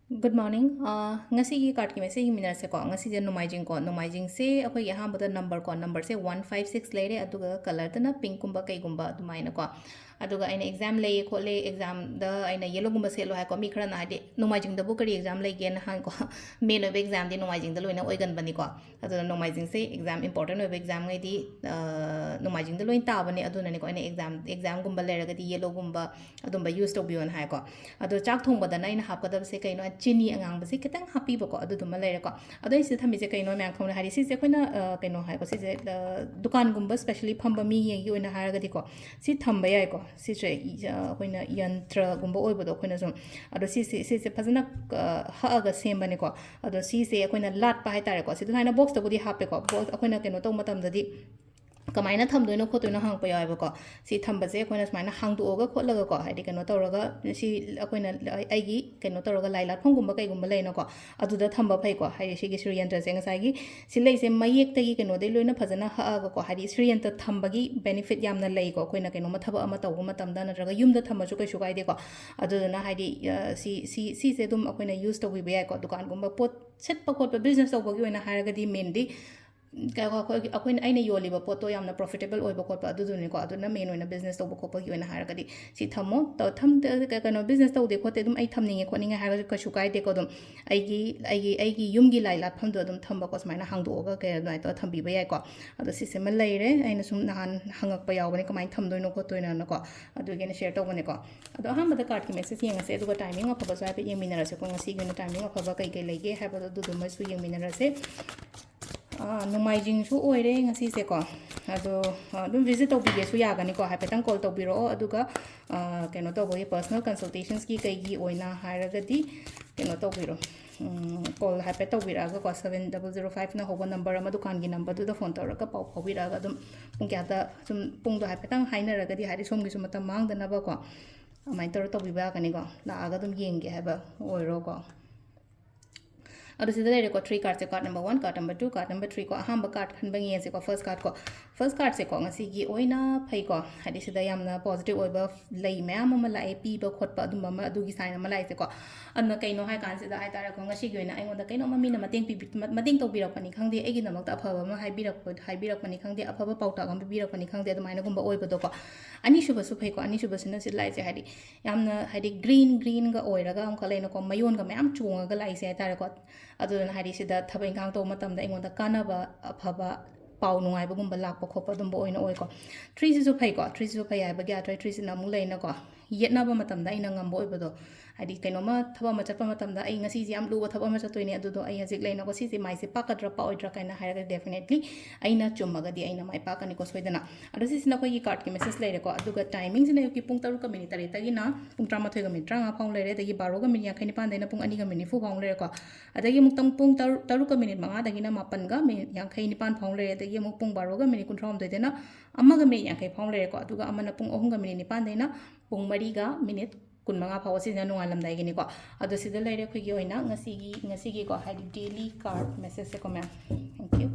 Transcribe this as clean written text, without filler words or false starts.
Good morning. Ngasigi card ki message minar se ko ngasi je nomaijing se akoi yaha bada number se 156 leire aduga color ta na pink kumba kai gumba dumaina ko aduga aina exam lei ko le exam da aina yellow gumba se lo ha ko mi khara na hade nomaijing da bu kari exam lei gen han ko main of exam di nomaijing da loina oigan bani ko adu nomaijing se exam important of exam ngai di nomaijing da loin ta bani adu na ni ko aina exam gumba le raga di yellow gumba adumba use to bion ha ko adu chak thong bada na aina hap ka da se kai no chini angang basi kitang happy bako adu duma leire ko adu isi thami je kaino myang khomna hari si je koina kaino hai ko si je dukan gumba specially phamba mi yengi oina haraga diko si thamba yai ko si je koina yantra gumba oi bodo koina sum adu si phajana ha ga sem bani ko adu si se koina lat pa hai tare ko si duhaina box to budi hape ko box koina kaino to matam dadi kamaina thamdoino khotoino hangpa yaibako ko si thambase koina smaina hangduoga khotlaga ko haidi kano tawraga si akoina aigi kano tawraga laila phongumba kaigumba leina ko aduda thamba phai ko haidi sigi shriyanta se ngasagi si leise mayek tagi kano de loina phajana haaga ko haidi shriyanta thambagi benefit yamna lei ko koina kano mathaba ama tawgu matamda natraga yumda thamasu kai sukai de ko aduna haidi si se dum akoina use tawi be ko dukan gumba pot set pa khotpa business tawbagi oina haraga di mainly अखोन अने योलीब पोतो यामना profitable ओइब खोप अदुदुनि को अदुना main ओइना business तौब खोप की ओइना हारगदि सि थमो त थम कनो business तौदे खोते दुम आई थमनिंगे खोनिंगे हारग कशु काइदे को दुम आइगी युमगी लाई लाफम दो दुम थम्ब को समाइना हांगदोगा के नाइ तो थम्बिबा याइ को अदु सिस्टम लैरे आइना सुम नहान हांगक यावबने कमाइ थमदोइनो खोतोइना न को अदुगेने शेयर तौबने को अदु अहमद कार्ड की मेसेज येंगसे अदुगा टाइमिंग अफबा सो हाइपे येंमिनरसे को ngasi गने टाइमिंग अफबा कई कई लेगे हाइबो दुदुमसु येंमिनरसे ꯅꯣꯡꯃꯥꯏꯖꯤꯡꯁꯨ ꯑꯣꯏꯔꯦ ꯉꯁꯤꯁꯦꯀꯣ ꯑꯗꯣ ꯑꯗꯨꯝ ꯚꯤꯖꯤꯠ ꯇꯧꯕꯤꯒꯦꯁꯨ ꯌꯥꯒꯅꯤꯀꯣ ꯍꯥꯏꯐꯦꯠꯇꯪ ꯀꯣꯜ ꯇꯧꯕꯤꯔꯛꯑꯣ ꯑꯗꯨꯒ ꯀꯩꯅꯣ ꯇꯧꯕꯒꯤ ꯄꯔꯁꯣꯅꯦꯜ ꯀꯟꯁꯜꯇꯦꯁꯟꯁꯀꯤ ꯀꯩꯒꯤ ꯑꯣꯏꯅ ꯍꯥꯏꯔꯒꯗꯤ ꯀꯩꯅꯣ ꯇꯧꯕꯤꯔꯣ ꯀꯣꯜ ꯍꯥꯏꯐꯦꯠ ꯇꯧꯕꯤꯔꯛꯑꯒꯀꯣ 7005ꯅ ꯍꯧꯕ ꯅꯝꯕꯔ ꯑꯃ ꯗꯨꯀꯥꯟꯒꯤ ꯅꯝꯕꯔꯗꯨꯗ ꯐꯣꯟ ꯇꯧꯔꯒ ꯄꯥꯎ ꯐꯥꯎꯕꯤꯔꯛꯑꯒ ꯑꯗꯨꯝ ꯄꯨꯡ ꯀꯌꯥꯗ ꯁꯨꯝ ꯄꯨꯡꯗꯣ ꯍꯥꯏꯐꯦꯠꯇꯪ ꯍꯥꯏꯅꯔꯒꯗꯤ ꯍꯥꯏꯗꯤ ꯁꯣꯝꯒꯤꯁꯨ ꯃꯇꯝ ꯃꯥꯡꯗꯅꯕꯀꯣ ꯑꯗꯨꯃꯥꯏꯅ ꯇꯧꯔ ꯇꯧꯕꯤꯕ ꯌꯥꯒꯅꯤꯀꯣ ꯂꯥꯛꯑꯒ ꯑꯗꯨꯝ ꯌꯦꯡꯒꯦ ꯍꯥꯏꯕ ꯑꯣꯏꯔꯣꯀꯣ अदुसिदा लेरे को 3 कार्ड से card number 1 card number 2 card number 3 को अहम कार्ड खनबंग ये से को फर्स्ट कार्ड से को ngasi gi oina phai ko hadi sida yamna positive oiba lei ma'am ma lai pi ba khot pa adum ma adu gi sign ma lai se ko anna kaino hai kan sida hai tara ko ngasi gi oina aingonda kaino ma mina mateng pi mateng to birak pani khangde egi namak ta afaba ma hai birak pani khangde afaba pauta gam birak pani khangde adumai na gumba oiba do ko ani shuba su phai ko ani shuba sina sit lai se hadi yamna hadi green ga oiraga am khalai na ko mayon ga ma'am chunga ga lai se hai tara ko अदुन हारी सिदा थबा इंगांग तो मतम दा इंगोंदा कानाबा अफबा पाउ नुंगाइबगुंबा लाकपा खोपा दुंबा ओइना ओइको 3 Sissu phaco 3 Sissu फै हाइबा ग्या 3 सिना मु लेना को येतनाबा मतम दा इना ngam ओइबदो हादी कैनोमा थबा मा चटपा मतम दा आई ngasi ji am lu थबा मा चतोइने अदुदो आई हजिक लेना को सिसे माइसे पाकद्रा पाओइद्रा काइना हाइरगा डेफिनेटली आइना चुमगा दि आइना माइ पाकनि को सोइदना अदु सिसना को ये कार्ड की मैसेज लेरे को अदुगा टाइमिंग सिना युकी पुंग 3 का मिनिट तरे तगिना पुंग 13 का मिनिट 35 फाउंड लेरे तगी 12 का मिनिट 59 देना पुंग 2 का मिनिट 4 फाउंड लेरे को अदगी मुक्तंग पुंग 3 का मिनिट 5 दगिना 9 का मिनिट 59 फाउंड लेरे तगी मुक पुंग 12 का मिनिट 19 देना अम्मा का मिनिट 50 फाउंड लेरे को अदुगा अमना पुंग 3 का मिनिट 9 देना पुंग 4 का मिनिट 15 फाव सिना नुंगालमदाइगिनी को अदु सिदा लेरे खुगी ओइना ngasi gi ko Heidi daily card message से को मैम थैंक यू